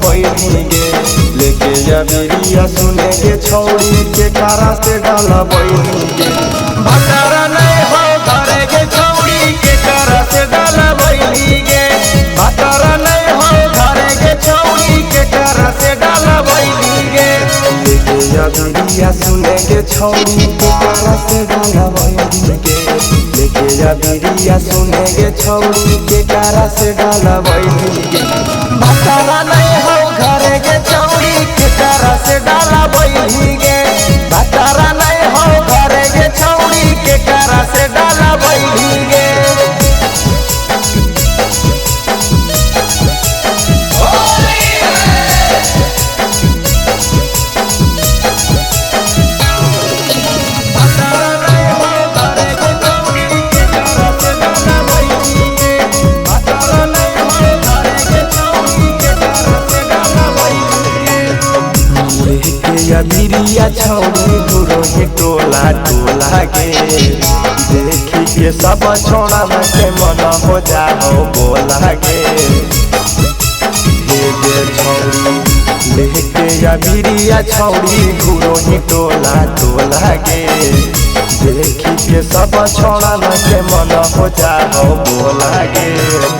बैठी गे लेके अबिरिया सुने गे छौड़ी के कारा से डाला बैठी गे भतारा नहीं हो घरे गे छौड़ी के कारा से डाला बैठी गे भतारा नहीं हो घरे गे छौड़ी के कारा से डाला बैठी गे लेके अबिरिया सुने गे छौड़ी के कारा से डाला बैठी गे लेके अबिरिया सुने गे छौड़ी के कारा से डाला बैठी गे भतारा नहीं हो घरे गे छौड़ी के कारा से डाला बैठी गे भतारा नहीं हो घरे गे छौड़ी के कारा से डाला बैठी गे अबिरिया छौड़ी गुरो के टोला टोला के देखी के सब छोड़ा में के मन हो जाओ बोला के गे छौड़ी लेके अबिरिया छौड़ी गुरो के टोला टोला के देखी के सब छोड़ा में के मन हो जाओ बोला के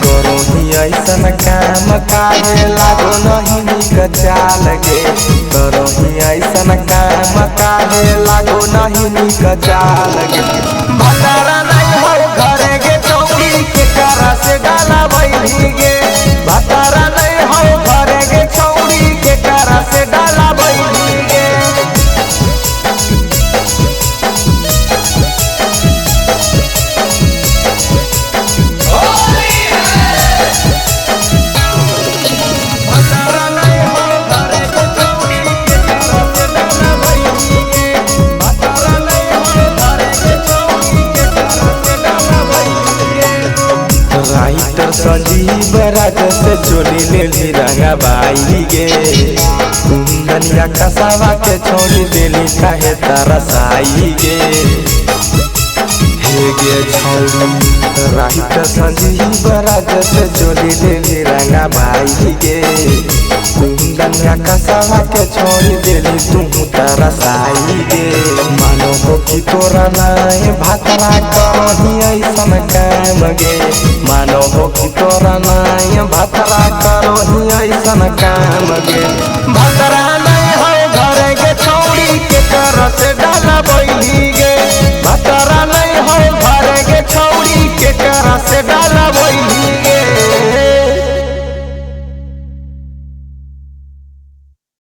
करो ही ऐसन काम काहे लागो नहीं निक चाल गे करो ही ऐसन काम काहे लागो नहीं निक चाल गे भतारा नहीं हो घरे गे छौड़ी के कारा से डाला बैठी गे भतारा नहीं हो घरे गे छौड़ी के कारा से डाला बैठी गे राइटर संजीव राज से चोली ले रंगा बाई गे कुंदनिया कसावा के छोड़ी दिली काहे तरसाई गे हे गे छौड़ी राइटर संजीव राज से चोली ले रंगा बाई गे कुंदनिया कसावा के छोड़ी दिली तू तरसाई गे मानो हो कि तोरा नाय भातरा करही ऐसन काम गे मानो हो कि तोरा नाय भतरा करो ही ऐसन काम गे भतरा